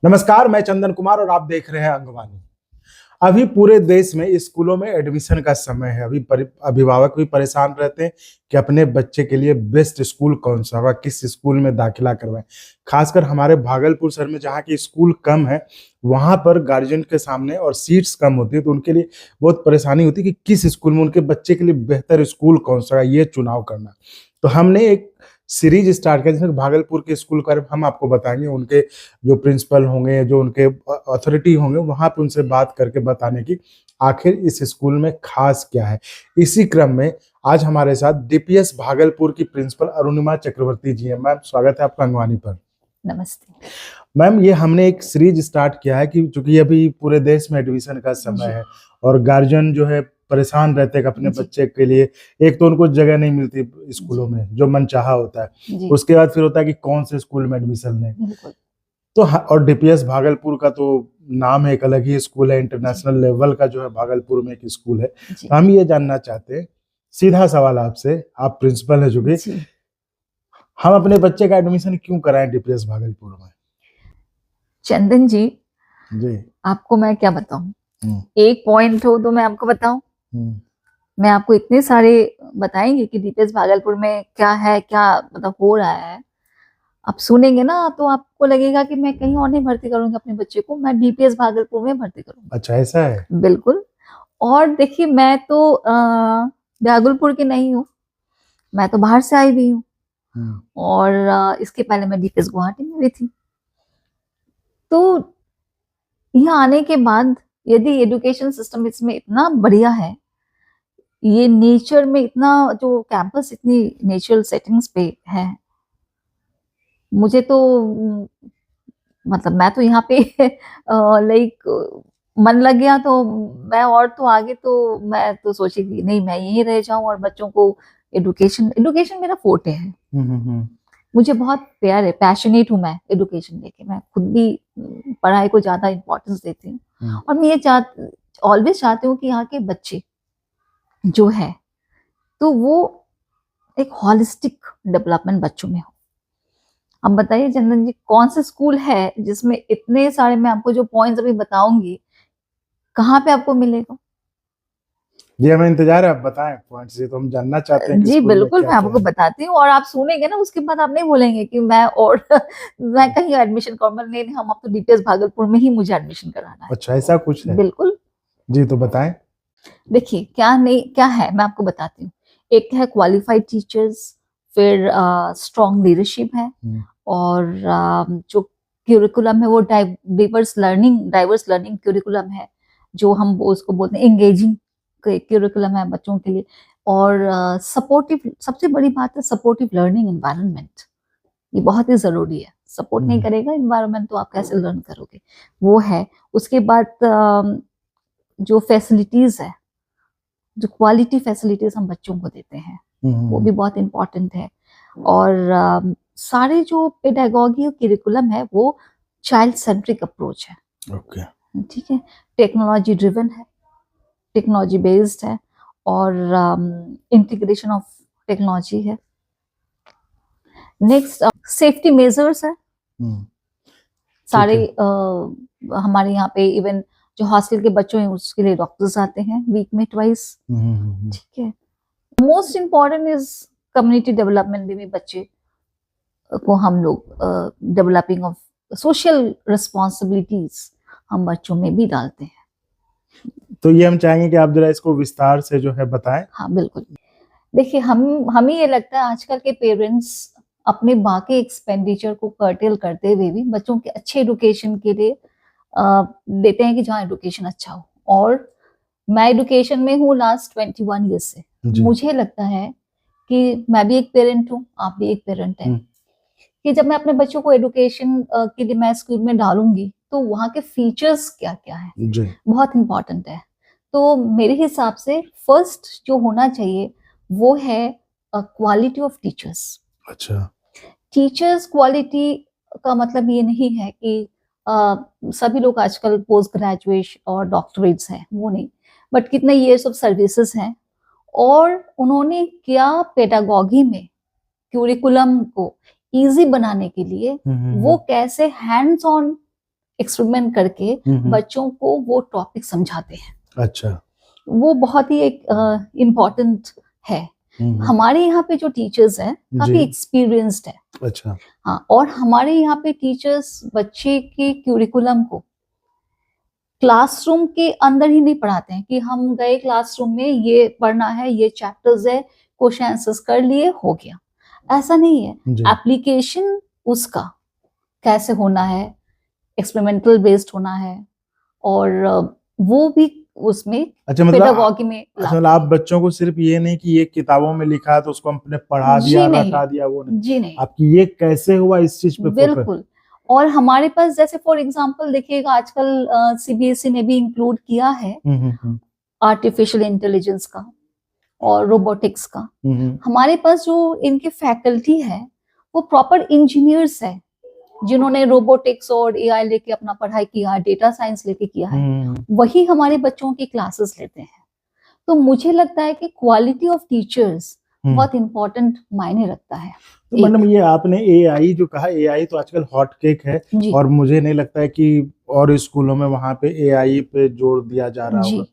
नमस्कार, मैं चंदन कुमार और आप देख रहे हैं अंगवानी। अभी पूरे देश में स्कूलों में एडमिशन का समय है। अभी अभिभावक भी परेशान रहते हैं कि अपने बच्चे के लिए बेस्ट स्कूल कौन सा होगा, किस स्कूल में दाखिला करवाएं। खासकर हमारे भागलपुर शहर में जहाँ की स्कूल कम है, वहां पर गार्जियन के सामने और सीट्स कम होती है, तो उनके लिए बहुत परेशानी होती है कि किस स्कूल में उनके बच्चे के लिए बेहतर स्कूल कौन सा है, ये चुनाव करना। तो हमने एक सीरीज स्टार्ट किया जिसमें भागलपुर के स्कूल का हम आपको बताएंगे, उनके जो प्रिंसिपल होंगे, जो उनके अथॉरिटी होंगे, वहां पर उनसे बात करके बताने की आखिर इस स्कूल में खास क्या है। इसी क्रम में आज हमारे साथ डीपीएस भागलपुर की प्रिंसिपल अरुणिमा चक्रवर्ती जी हैं। मैम, स्वागत है आपका अंगवानी पर। नमस्ते मैम, ये हमने एक सीरीज स्टार्ट किया है कि चूंकि अभी पूरे देश में एडमिशन का समय है और गार्जियन जो है परेशान रहते हैं कि अपने बच्चे के लिए, एक तो उनको जगह नहीं मिलती स्कूलों में जो मनचाहा होता है, उसके बाद फिर होता है कि कौन से स्कूल में एडमिशन लें। तो और डीपीएस भागलपुर का तो नाम है, एक अलग ही स्कूल है, इंटरनेशनल लेवल का जो है भागलपुर में एक स्कूल है। तो हम ये जानना चाहते हैं, सीधा सवाल आपसे, आप प्रिंसिपल है चूंकि, हम अपने बच्चे का एडमिशन क्यों कराएं डीपीएस भागलपुर में? चंदन जी, आपको मैं क्या बताऊं, एक पॉइंट हो तो मैं आपको बताऊं। मैं आपको इतने सारे बताएंगे कि डीपीएस भागलपुर में क्या है, क्या मतलब हो रहा है। आप सुनेंगे ना तो आपको लगेगा कि मैं कहीं और नहीं भर्ती करूंगी अपने बच्चे को, मैं डीपीएस भागलपुर में भर्ती करूंगी। अच्छा, ऐसा है? बिल्कुल। और देखिए, मैं तो भागलपुर की नहीं हूँ, मैं तो बाहर से आई भी हूँ। और इसके पहले मैं डीपीएस गुवाहाटी में भी थी। तो यहाँ आने के बाद यदि एजुकेशन सिस्टम इसमें इतना बढ़िया है, ये नेचर में इतना, जो कैंपस इतनी नेचुरल सेटिंग्स पे है, मुझे तो मतलब मैं तो यहाँ पे लाइक मन लग गया तो मैं, और तो आगे तो मैं तो सोचेगी नहीं, मैं यहीं रह जाऊं और बच्चों को एजुकेशन मेरा फोर्टे है। मुझे बहुत प्यार है, पैशनेट हूँ मैं एजुकेशन लेके। मैं खुद भी पढ़ाई को ज्यादा इम्पोर्टेंस देती हूँ और मैं ये ऑलवेज चाहती हूँ कि यहाँ के बच्चे जो है तो वो एक हॉलिस्टिक डेवलपमेंट बच्चों में हो। अब बताइए चंदन जी, कौन सा स्कूल है जिसमें इतने सारे, मैं आपको जो पॉइंट्स अभी बताऊंगी, कहाँ पे आपको मिलेगा? जी, हमें इंतजार है, आप बताएं पॉइंट्स, ये तो हम जानना चाहते हैं कि जी बिल्कुल, मैं आपको बताती हूँ और आप सुनेंगे ना, उसके बाद आप नहीं बोलेंगे कि मैं और मैं कहीं एडमिशन करूंगा। नहीं, हम अब तो डीपीएस भागलपुर में ही मुझे एडमिशन कराना है। अच्छा, ऐसा कुछ है? बिल्कुल जी, तो बताएं। देखिए, क्या है मैं आपको बताती हूँ। एक है क्वालिफाइड टीचर्स, फिर स्ट्रॉन्ग लीडरशिप है, और जो क्यूरिकुलम है वो डाइवर्स लर्निंग क्यूरिकुलम है, जो हम उसको बोलते हैं एंगेजिंग क्यूरिकुलम है बच्चों के लिए। और सपोर्टिव, सबसे बड़ी बात है सपोर्टिव लर्निंग एनवायरनमेंट। ये बहुत ही जरूरी है। सपोर्ट नहीं करेगा एनवायरनमेंट तो आप कैसे लर्न करोगे, वो है। उसके बाद जो फैसिलिटीज है, जो क्वालिटी फैसिलिटीज हम बच्चों को देते हैं, वो भी बहुत इंपॉर्टेंट है। और सारे जो पेडागॉजी और करिकुलम है वो चाइल्ड सेंट्रिक अप्रोच है। ओके, ठीक है, टेक्नोलॉजी ड्रिवन है, टेक्नोलॉजी बेस्ड है, और इंटीग्रेशन ऑफ टेक्नोलॉजी है। नेक्स्ट, सेफ्टी मेजर्स है सारे। हमारे यहाँ पे इवन जो हॉस्टल के बच्चों हैं उसके लिए डॉक्टर्स आते हैं वीक में ट्वाइस। ठीक है, most important is community development में भी बच्चे को हम लोग डेवलपिंग ऑफ सोशल रिस्पॉन्सिबिलिटीज हम बच्चों में भी डालते हैं। तो ये हम चाहेंगे कि आप जरा इसको विस्तार से जो है बताएं। हाँ बिल्कुल। देखिए, हमें ये लगता है आजकल के पेरेंट्स अपने बाकी एक्सपेंडिचर को कर्टेल करते हुए भी बच्चों के अच्छे एडुकेशन के लिए देते हैं कि जहाँ एडुकेशन अच्छा हो। और मैं एडुकेशन में हूँ लास्ट 21 ईयर्स से। मुझे लगता है कि मैं भी एक पेरेंट हूँ, आप भी एक पेरेंट हैं, कि जब मैं अपने बच्चों को एडुकेशन के लिए मैं स्कूल में डालूंगी तो वहाँ के फीचर्स क्या क्या है, बहुत इंपॉर्टेंट है। तो मेरे हिसाब से फर्स्ट जो होना चाहिए वो है क्वालिटी ऑफ टीचर्स। अच्छा, टीचर्स क्वालिटी का मतलब ये नहीं है कि सभी लोग आजकल पोस्ट ग्रेजुएट और डॉक्टरेट्स हैं, वो नहीं, बट कितने इयर्स ऑफ सर्विसेज हैं और उन्होंने क्या पेडागॉगी में क्यूरिकुलम को इजी बनाने के लिए वो कैसे हैंड्स ऑन एक्सपेरिमेंट करके बच्चों को वो टॉपिक समझाते हैं। अच्छा। वो बहुत ही एक इम्पोर्टेंट है। हमारे यहाँ पे जो टीचर्स हैं काफी एक्सपीरियंस्ड है। अच्छा। हाँ, और हमारे यहाँ पे टीचर्स बच्चे के क्यूरिकुलम को क्लासरूम के अंदर ही नहीं पढ़ाते हैं कि हम गए क्लासरूम में ये पढ़ना है, ये चैप्टर्स है, क्वेश्चन आंसर्स कर लिए, हो गया। ऐसा नहीं है। एप्लीकेशन उसका कैसे होना है, एक्सपेरिमेंटल बेस्ड होना है, और वो भी उसमें अच्छा पेडागॉजी में मतलब आप बच्चों को सिर्फ ये नहीं कि ये किताबों में लिखा है तो उसको हमने पढ़ा दिया, रटा दिया, वो नहीं। जी नहीं, आपकी ये कैसे हुआ इस चीज पे बिल्कुल। और हमारे पास जैसे फॉर एग्जांपल देखिएगा, आजकल सीबीएसई ने भी इंक्लूड किया है आर्टिफिशियल इंटेलिजेंस का और रोबोटिक्स का। हमारे पास जो इनके फैकल्टी है वो प्रॉपर इंजीनियर्स है, जिन्होंने रोबोटिक्स और एआई लेके अपना पढ़ाई किया, डेटा साइंस लेके किया है, वही हमारे बच्चों की क्लासेस लेते हैं। तो मुझे लगता है कि क्वालिटी ऑफ टीचर्स बहुत इंपॉर्टेंट मायने रखता है। तो मैडम ये आपने एआई जो कहा, एआई तो आजकल हॉट केक है, और मुझे नहीं लगता है कि और स्कूलों में वहां पे एआई पे जोर दिया जा रहा होगा।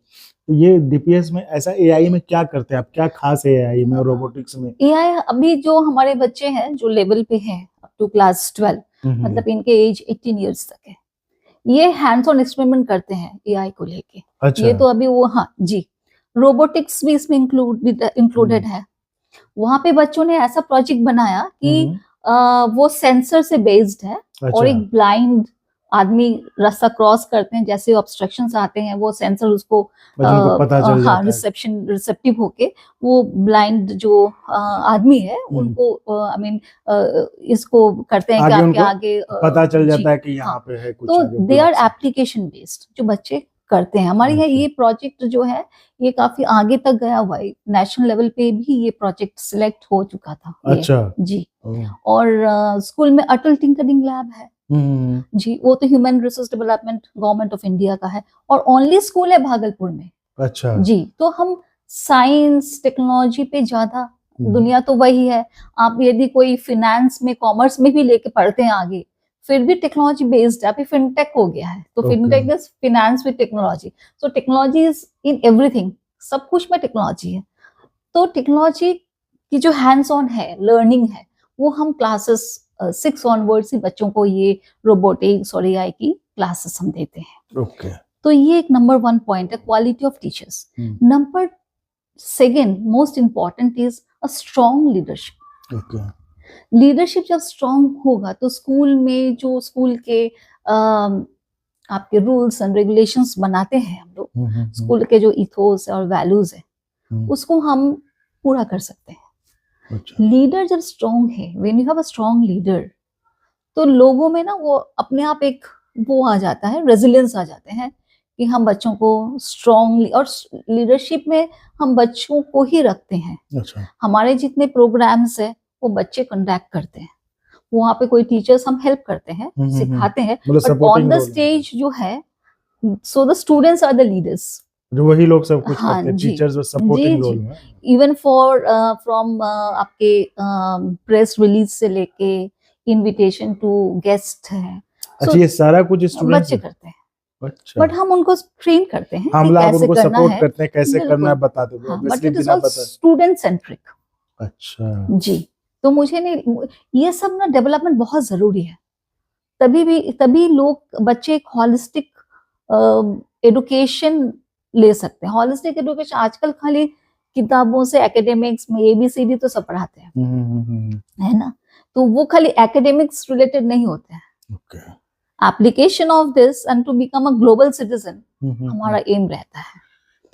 तो ये डीपीएस में ऐसा एआई में क्या करते हैं आप, क्या खास है एआई में और रोबोटिक्स में? एआई अभी जो हमारे बच्चे हैं जो लेवल पे हैं अप टू क्लास 12, मतलब इनके एज 18 इयर्स तक है, ये हैंड्स ऑन एक्सपेरिमेंट करते हैं एआई को लेके। अच्छा। ये तो अभी वो, हाँ जी, रोबोटिक्स भी इसमें इंक्लूडेड है। वहां पे बच्चों ने ऐसा प्रोजेक्ट बनाया कि वो सेंसर से बेस्ड है। अच्छा। और एक ब्लाइंड आदमी रास्ता क्रॉस करते हैं, जैसे ऑब्स्ट्रक्शंस आते हैं, वो सेंसर उसको पता चल जाता है। रिसेप्टिव होके वो ब्लाइंड जो आदमी है उनको आई मीन इसको करते हैं कि आपके आगे पता चल जाता है कि यहाँ पे है कुछ। तो दे आर एप्लीकेशन बेस्ड जो बच्चे करते हैं। हमारे यहाँ ये प्रोजेक्ट जो है ये काफी आगे तक गया हुआ है, नेशनल लेवल पे भी ये प्रोजेक्ट सिलेक्ट हो चुका था। अच्छा जी। और स्कूल में अटल टिंकरिंग लैब है जी, वो तो human resource development government of India का है, और ओनली स्कूल है भागलपुर में। अच्छा जी। तो हम साइंस टेक्नोलॉजी पे ज्यादा, दुनिया तो वही है। आप यदि कोई फिनेंस में, कॉमर्स में भी लेके पढ़ते हैं आगे, फिर भी टेक्नोलॉजी बेस्ड है। अभी फिनटेक हो गया है, तो fintech is finance with technology. So technology is in everything, सब कुछ में टेक्नोलॉजी है। तो टेक्नोलॉजी की जो हैंड्स ऑन है, लर्निंग है, वो हम क्लासेस 6 ऑनवर्ड्स ही बच्चों को ये रोबोटिक्स और एआई की क्लासेस हम देते हैं। ओके। तो ये एक नंबर 1 पॉइंट है, quality of teachers. Number 2 most important is a strong leadership. Okay. Leadership जब स्ट्रॉन्ग होगा तो स्कूल में जो स्कूल के आपके रूल्स एंड रेगुलेशंस बनाते हैं हम लोग, स्कूल के जो इथोस और वैल्यूज है, उसको हम पूरा कर सकते हैं। अच्छा। लीडर जब स्ट्रॉन्ग है, when you have a strong leader, तो लोगों में ना वो अपने आप एक वो आ जाता है, रेजिलियंस आ जाते हैं कि हम बच्चों को स्ट्रॉन्गली, और लीडरशिप में हम बच्चों को ही रखते हैं। अच्छा। हमारे जितने प्रोग्राम्स है वो बच्चे कंडक्ट करते हैं, वहाँ पे कोई टीचर्स हम हेल्प करते हैं, सिखाते हैं, बट ऑन द स्टेज जो है, so the students are the leaders, जो वही लोग सब कुछ करते हैं, टीचर्स सपोर्टिंग रोल में। इवन फॉर फ्रॉम आपके प्रेस रिलीज से लेके इनविटेशन टू गेस्ट है, अच्छा ये सारा कुछ स्टूडेंट्स बच्चे करते हैं। अच्छा। बट हम उनको ट्रेन करते हैं, हम लोग उनको सपोर्ट करते हैं, कैसे करना है बताते हैं, but it is all student centric. अच्छा जी। तो मुझे नहीं, ये सब ना डेवलपमेंट बहुत जरूरी है, तभी लोग, बच्चे एक हॉलिस्टिक एडुकेशन ले सकते हैं। हॉलिस्टिक एडुकेशन आजकल खाली किताबों से, एकेडमिक्स में ABCD तो सब पढ़ाते हैं, है ना, तो वो खाली एकेडमिक्स रिलेटेड नहीं होते हैं। Application of this and to become a global citizen हमारा एम रहता है।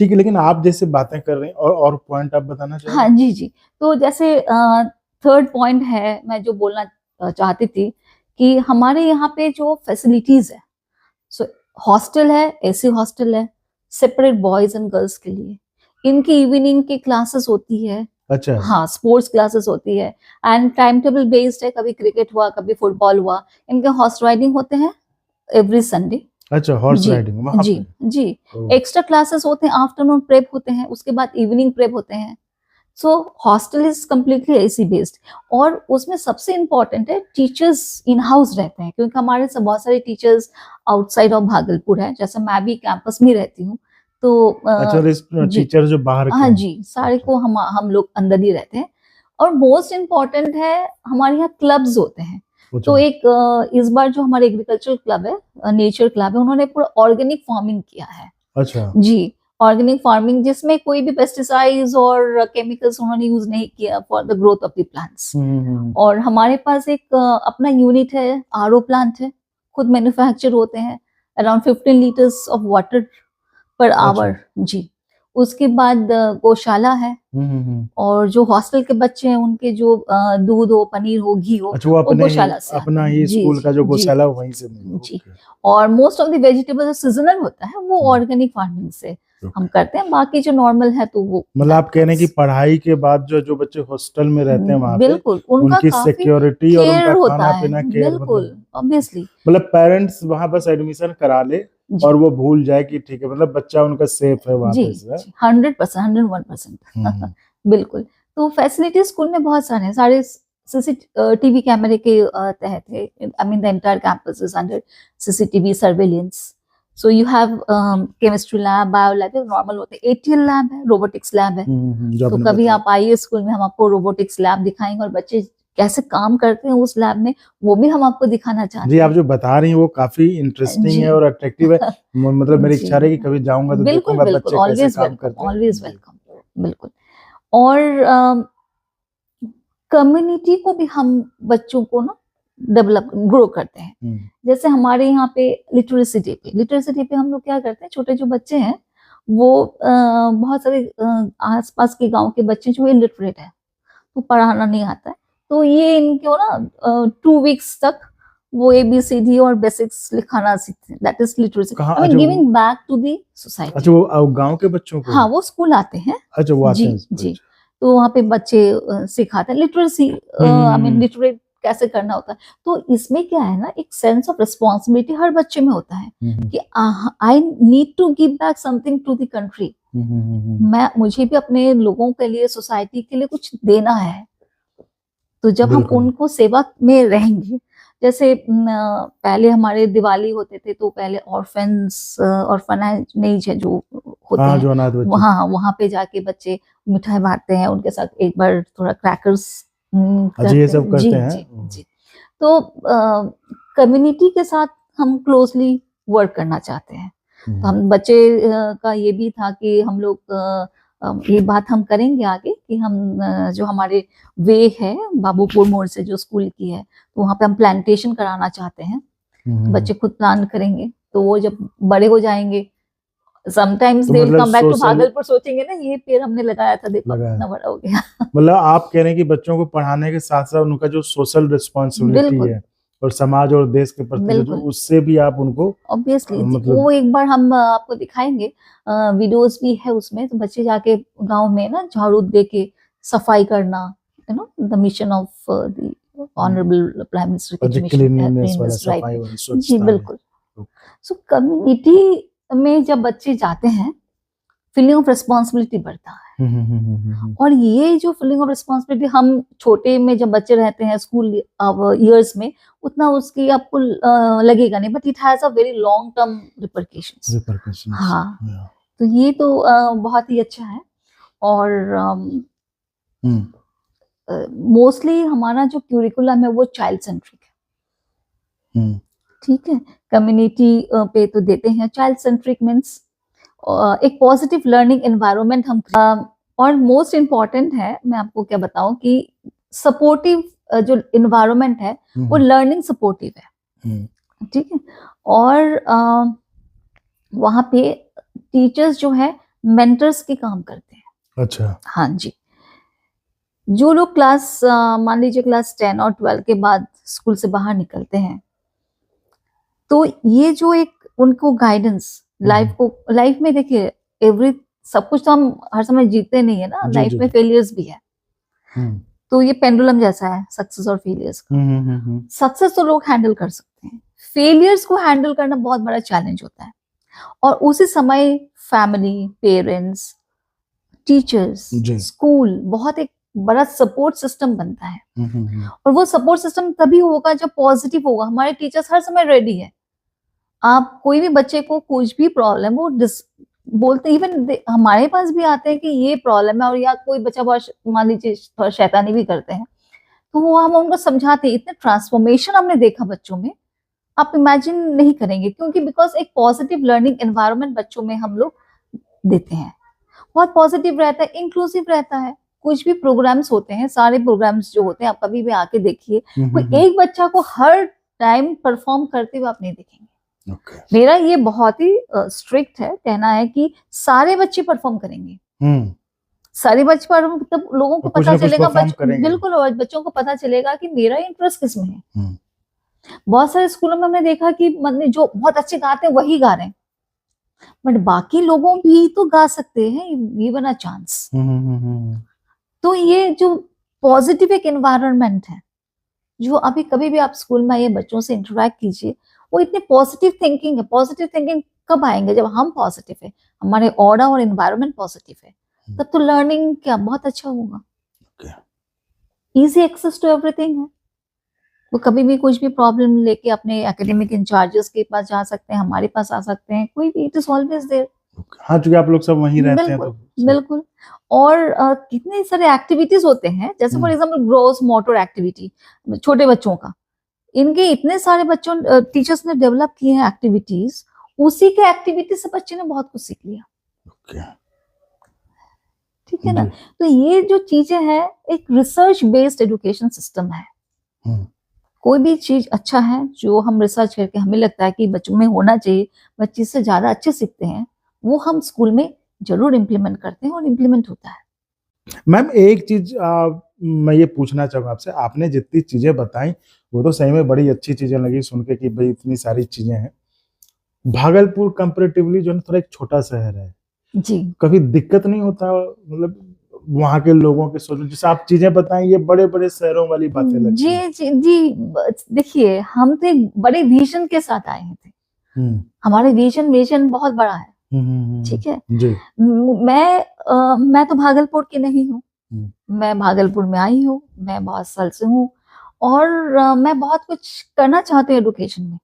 ठीक है, लेकिन आप जैसे बातें कर रहे हैं और पॉइंट आप बताना चाहिए। हाँ जी। तो जैसे 3rd पॉइंट है, मैं जो बोलना चाहती थी कि हमारे यहाँ पे जो फैसिलिटीज है, सो हॉस्टल है, AC हॉस्टल है, सेपरेट बॉयज एंड गर्ल्स के लिए। इनकी इवनिंग की क्लासेस होती है। अच्छा। हाँ, स्पोर्ट्स क्लासेस होती है, एंड टाइम टेबल बेस्ड है, कभी क्रिकेट हुआ, कभी फुटबॉल हुआ। इनके हॉर्स राइडिंग होते हैं एवरी संडे। अच्छा, हॉर्स राइडिंग जी। एक्स्ट्रा क्लासेस होते हैं, आफ्टरनून प्रेप होते हैं, उसके बाद इवनिंग प्रेप होते हैं। So hostel is completely AC based, और उसमें सबसे इम्पोर्टेंट है टीचर्स इन हाउस रहते हैं, क्योंकि हमारे सब बहुत सारे टीचर्स आउटसाइड ऑफ भागलपुर है, जैसे मैं भी कैंपस में रहती हूँ, तो अच्छा, जी टीचर जो बाहर के हाँ हैं। जी, सारे को हम लोग अंदर ही रहते हैं। और मोस्ट इम्पोर्टेंट है, हमारे यहाँ क्लब्स होते हैं। तो एक इस बार जो हमारे एग्रीकल्चरल क्लब है, नेचर क्लब है, उन्होंने पूरा ऑर्गेनिक फार्मिंग किया है। अच्छा। जी, ऑर्गेनिक फार्मिंग जिसमें कोई भी पेस्टिसाइड्स और केमिकल्स उन्होंने यूज नहीं किया for the growth of the plants. और हमारे पास एक अपना यूनिट है, आरओ प्लांट है, खुद मैन्युफैक्चर होते हैं, around 15 litres of water per hour. जी, उसके बाद गौशाला है, और जो हॉस्टल के बच्चे हैं उनके जो दूध हो, पनीर हो, घी हो, अच्छा, वो गौशाला से अपना आता है। ही जी, स्कूल का जो जी, गौशाला है वहीं से जी। और most of the vegetables seasonal होता है, वो ऑर्गेनिक फार्मिंग से हम करते हैं, बाकी जो नॉर्मल है तो वो मतलब आप कह रहे हैं कि पढ़ाई के बाद जो बच्चे हॉस्टल में रहते हैं वहाँ पे, बिल्कुल उनका उनकी काफी सिक्योरिटी और केयर उनका होता खाना है, पीना केयर, बिल्कुल ऑब्वियसली। मतलब पेरेंट्स वहाँ बस एडमिशन करा ले और वो भूल जाए कि ठीक है, मतलब बच्चा उनका सेफ है वहाँ जी, पे। 100%, 101%। बिल्कुल। तो फैसिलिटी स्कूल में बहुत सारे हैं, सारे सीसीटीवी कैमरे के तहत है। I mean the entire campus is under CCTV surveillance. So you have chemistry lab, bio lab normal होते हैं, एटीएल लैब है, रोबोटिक्स लैब है। तो कभी आप आइए स्कूल में, हम आपको रोबोटिक्स लैब दिखाएंगे, और बच्चे कैसे काम करते हैं उस लैब में, वो भी हम आपको दिखाना चाहते हैं। जी, आप जो बता रही हैं वो काफी इंटरेस्टिंग है और अट्रैक्टिव है। मतलब मेरी इच्छा है कि कभी जाऊंगा तो देखूंगा बच्चे कैसे काम करते हैं। ऑलवेज वेलकम, बिल्कुल। और कम्युनिटी को भी हम बच्चों को ना डेवलप ग्रो करते हैं। जैसे हमारे यहाँ पे लिटरेसी डे पे हम लोग क्या करते हैं, छोटे जो बच्चे हैं वो बहुत सारे आसपास के गांव के बच्चे जो इलिटरेट है, तो पढ़ाना नहीं आता है, तो ये इनको ना 2 वीक्स तक वो ABCD और बेसिक्स लिखाना सीखते हैं। That is literacy, I mean giving back to the society. अच्छा, वो गांव के बच्चों को? हाँ, वो स्कूल आते हैं। अच्छा, वो आते हैं। जी, तो वहाँ पे बच्चे सिखाते हैं लिटरेसी, आई मीन लिटरेट कैसे करना होता है। तो इसमें क्या है ना, एक सेंस ऑफ रिस्पॉन्सिबिलिटी हर बच्चे में होता है कि I need to give back something to the country. मुझे भी अपने लोगों के लिए, सोसाइटी के लिए कुछ देना है। तो जब हम उनको सेवा में रहेंगे, जैसे पहले हमारे दिवाली होते थे, तो पहले ऑर्फनेज है जो होते हैं, वहाँ पे जाके बच्चे मिठाई बांटते हैं, उनके साथ एक बार थोड़ा क्रैकर्स ये सब करते हैं। जी। तो कम्युनिटी के साथ हम क्लोजली वर्क करना चाहते हैं। तो हम बच्चे का ये भी था कि हम लोग ये बात हम करेंगे आगे कि हम जो हमारे वे है बाबूपुर मोड़ से जो स्कूल की है, तो वहाँ पे हम प्लांटेशन कराना चाहते हैं। बच्चे खुद प्लान करेंगे, तो वो जब बड़े हो जाएंगे, sometimes they will come back to Bhagalpur, सोचेंगे ना ये पेड़ हमने लगाया था, देखो कितना बड़ा हो गया। मतलब आप कह रहे हैं कि बच्चों को पढ़ाने के साथ साथ उनका जो सोशल रिस्पॉन्सिबिलिटी है और समाज और देश के प्रति जो, उससे भी आप उनको ऑब्वियसली मतलब वो एक बार हम आपको दिखाएंगे, वीडियोस भी है उसमें। तो बच्चे जाके गांव में ना झाड़ू दे के सफाई करना, you know the mission of the honourable prime minister की। जी बिल्कुल। सो कम्युनिटी में जब बच्चे जाते हैं, फीलिंग ऑफ रिस्पॉन्सिबिलिटी बढ़ता है। और ये जो फीलिंग ऑफ रिस्पॉन्सिबिलिटी, हम छोटे में जब बच्चे रहते हैं स्कूल ईयर्स में, उतना उसकी आपको लगेगा नहीं, but it has a very long term repercussions. हाँ, तो ये तो बहुत ही अच्छा है। और मोस्टली हमारा जो क्यूरिकुलम है वो चाइल्ड सेंट्रिक है। ठीक है, कम्युनिटी पे तो देते हैं, चाइल्ड सेंट्रिक मीन्स एक पॉजिटिव लर्निंग एनवायरनमेंट हम। और मोस्ट इम्पॉर्टेंट है, मैं आपको क्या बताऊं कि सपोर्टिव जो एनवायरनमेंट है वो लर्निंग सपोर्टिव है। ठीक है, और वहाँ पे टीचर्स जो है मेंटर्स के काम करते हैं। अच्छा। हाँ जी, जो लोग क्लास मान लीजिए क्लास 10 और 12 के बाद स्कूल से बाहर निकलते हैं, तो ये जो एक उनको गाइडेंस लाइफ में, देखिए सब कुछ तो हम हर समय जीते नहीं है ना, लाइफ में फेलियर्स भी है। तो ये पेंडुलम जैसा है सक्सेस और फेलियर्स का। सक्सेस तो लोग हैंडल कर सकते हैं, फेलियर्स को हैंडल करना बहुत बड़ा चैलेंज होता है। और उसी समय फैमिली, पेरेंट्स, टीचर्स, जी। स्कूल बहुत एक बड़ा सपोर्ट सिस्टम बनता है। और वो सपोर्ट सिस्टम तभी होगा जब पॉजिटिव होगा। हमारे टीचर्स हर समय रेडी है। आप कोई भी बच्चे को कुछ भी प्रॉब्लम वो बोलते, इवन हमारे पास भी आते हैं कि ये प्रॉब्लम है, और या कोई बच्चा बहुत मान लीजिए थोड़ा शैतानी भी करते हैं, तो वो हम उनको समझाते हैं। इतने ट्रांसफॉर्मेशन हमने देखा बच्चों में, आप इमेजिन नहीं करेंगे, क्योंकि बिकॉज एक पॉजिटिव लर्निंग एनवायरनमेंट बच्चों में हम लोग देते हैं। बहुत पॉजिटिव रहता है, इंक्लूसिव रहता है। कुछ भी प्रोग्राम्स होते हैं, सारे प्रोग्राम्स जो होते हैं, आप कभी भी आके देखिए, कोई एक बच्चा को हर टाइम परफॉर्म करते हुए आप नहीं देखेंगे। मेरा ये बहुत ही स्ट्रिक्ट है, कहना है कि सारे बच्चे परफॉर्म करेंगे। सारे बच्चे पर तब लोगों को पता चलेगा, बिल्कुल, और बच्चों को पता चलेगा कि मेरा इंटरेस्ट किस में है। बहुत सारे स्कूलों में हमने देखा कि मतलब जो बहुत अच्छे गाते हैं वही गा रहे हैं, बट बाकी लोगों भी तो गा सकते हैं, गिवन अ चांस। तो ये जो पॉजिटिव एक एनवायरनमेंट है, जो अभी कभी भी आप स्कूल में आइए, बच्चों से इंटरेक्ट कीजिए, वो इतनी पॉजिटिव थिंकिंग है। पॉजिटिव थिंकिंग कब आएंगे? जब हम पॉजिटिव है, हमारे ऑरा और एनवायरनमेंट पॉजिटिव है, तब तो लर्निंग क्या बहुत अच्छा होगा। इजी एक्सेस टू एवरीथिंग है। वो कभी भी कुछ भी प्रॉब्लम लेके अपने एकेडमिक इंचार्जेस के पास जा सकते हैं, हमारे पास आ सकते हैं, कोई भी, इट इज ऑलवेज देयर। हाँ, क्योंकि आप लोग सब वहीं रहते हैं तो बिल्कुल। और कितने सारे एक्टिविटीज होते हैं, जैसे for example gross motor activity, छोटे बच्चों का, इनके इतने सारे बच्चों टीचर्स ने डेवलप किए हैं एक्टिविटीज, उसी के एक्टिविटी से बच्चे ने बहुत कुछ सीख लिया। ठीक है ना? तो ये जो चीजें हैं, एक रिसर्च बेस्ड एजुकेशन सिस्टम है। कोई भी चीज अच्छा है जो हम रिसर्च करके हमें लगता है कि बच्चों में होना चाहिए, बच्चे से ज्यादा अच्छे सीखते हैं, वो हम स्कूल में जरूर इम्प्लीमेंट करते हैं और इम्प्लीमेंट होता है। मैम एक चीज मैं ये पूछना चाहूंगा आपसे, आपने जितनी चीजें बताई वो तो सही में बड़ी अच्छी चीजें लगी सुन के कि भाई इतनी सारी चीजें हैं। भागलपुर कंपैरेटिवली जो है थोड़ा एक छोटा शहर है जी, कभी दिक्कत नहीं होता, मतलब वहाँ के लोगों के सोच, जैसे आप चीजें बताएं, ये बड़े बड़े शहरों वाली बातें लगती हैं। जी, देखिए, हम तो एक बड़े विजन के साथ आए थे। हमारे विजन बहुत बड़ा है। ठीक है जी। मैं तो भागलपुर की नहीं हूँ। मैं भागलपुर में आई हूँ, मैं बहुत साल से हूँ, और मैं बहुत कुछ करना चाहती हूँ एडुकेशन में,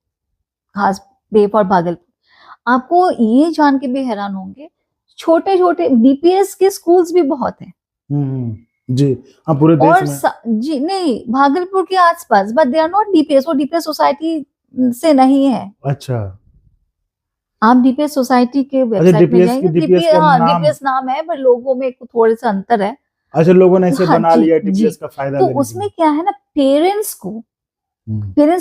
खास फॉर भागलपुर। आपको ये जान के भी हैरान होंगे, छोटे छोटे डीपीएस के स्कूल्स भी बहुत हैं। जी हाँ, पूरे देश में। जी नहीं, भागलपुर के आसपास, but they are not DPS. वो डीपीएस सोसाइटी से नहीं है। अच्छा, आप डीपीएस सोसाइटी के वेबसाइट में जाएंगे, डीपीएस नाम है, पर लोगों में थोड़ा सा अंतर है। अच्छा, लोगों ने इसे बना लिया डीपीएस का फायदा लेने के लिए। तो उसमें क्या है ना, पेरेंट्स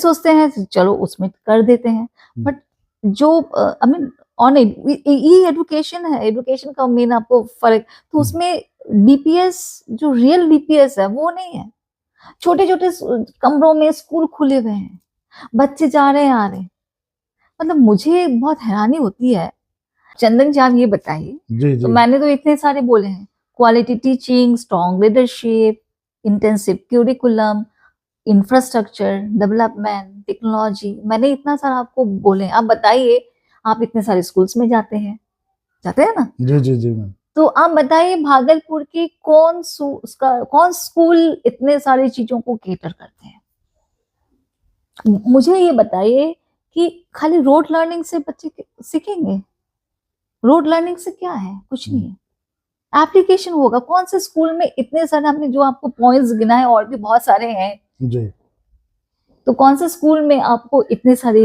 सोचते हैं चलो उसमें कर देते हैं, बट जो आई मीन ऑन ये एजुकेशन है, एजुकेशन का मेन आपको फर्क, तो उसमें डीपीएस जो रियल डीपीएस है वो नहीं है। छोटे छोटे कमरों में स्कूल खुले हुए हैं, बच्चे जा रहे हैं आ रहे हैं। मतलब मुझे बहुत हैरानी होती है। चंदन जी, आप ये बताइए, तो मैंने तो इतने सारे बोले हैं, quality teaching, strong leadership, intensive curriculum, infrastructure development, technology, मैंने इतना सारा आपको बोले। आप बताइए, आप इतने सारे स्कूल्स में जाते हैं ना? जी मैम। तो आप बताइए, भागलपुर की कौन स्कूल इतने सारी चीजों को केटर करते हैं? मुझे ये बताइए कि खाली रोड लर्निंग से बच्चे सीखेंगे? रोड लर्निंग से क्या है? कुछ नहीं है। एप्लीकेशन होगा। कौन से स्कूल में इतने सारे, हमने जो आपको पॉइंट्स गिनाए और भी बहुत सारे हैं जी, तो कौन से स्कूल में आपको इतने सारे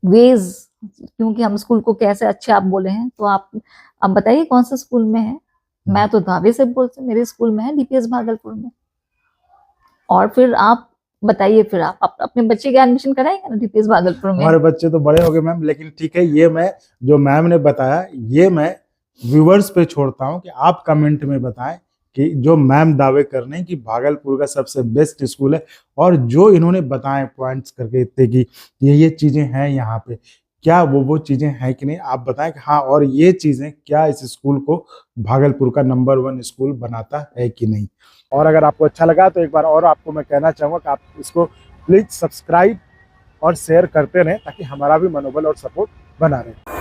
वेज, क्योंकि हम स्कूल को कैसे अच्छे आप बोले हैं, तो आप बताइए कौन सा स्कूल में है? मैं तो दावे से बोलती हूँ मेरे स्कूल में है, डीपीएस भागलपुर में। और फिर आप बताइए, फिर आप अपने बच्चे के एडमिशन कराएंगे ना डीपीएस भागलपुर में? हमारे बच्चे तो बड़े हो गए मैम, लेकिन ठीक है, ये मैं जो मैम ने बताया ये मैं व्यूवर्स पे छोड़ता हूँ कि आप कमेंट में बताएं कि जो मैम दावे कर रहे हैं कि भागलपुर का सबसे बेस्ट स्कूल है, और जो इन्होंने बताए पॉइंट्स करके इतने की ये चीजें हैं यहाँ पे, क्या वो चीजें हैं कि नहीं, आप बताएं कि हाँ, और ये चीजें क्या इस स्कूल को भागलपुर का नंबर 1 स्कूल बनाता है कि नहीं। और अगर आपको अच्छा लगा तो एक बार और आपको मैं कहना चाहूँगा कि आप इसको प्लीज सब्सक्राइब और शेयर करते रहें, ताकि हमारा भी मनोबल और सपोर्ट बना रहे।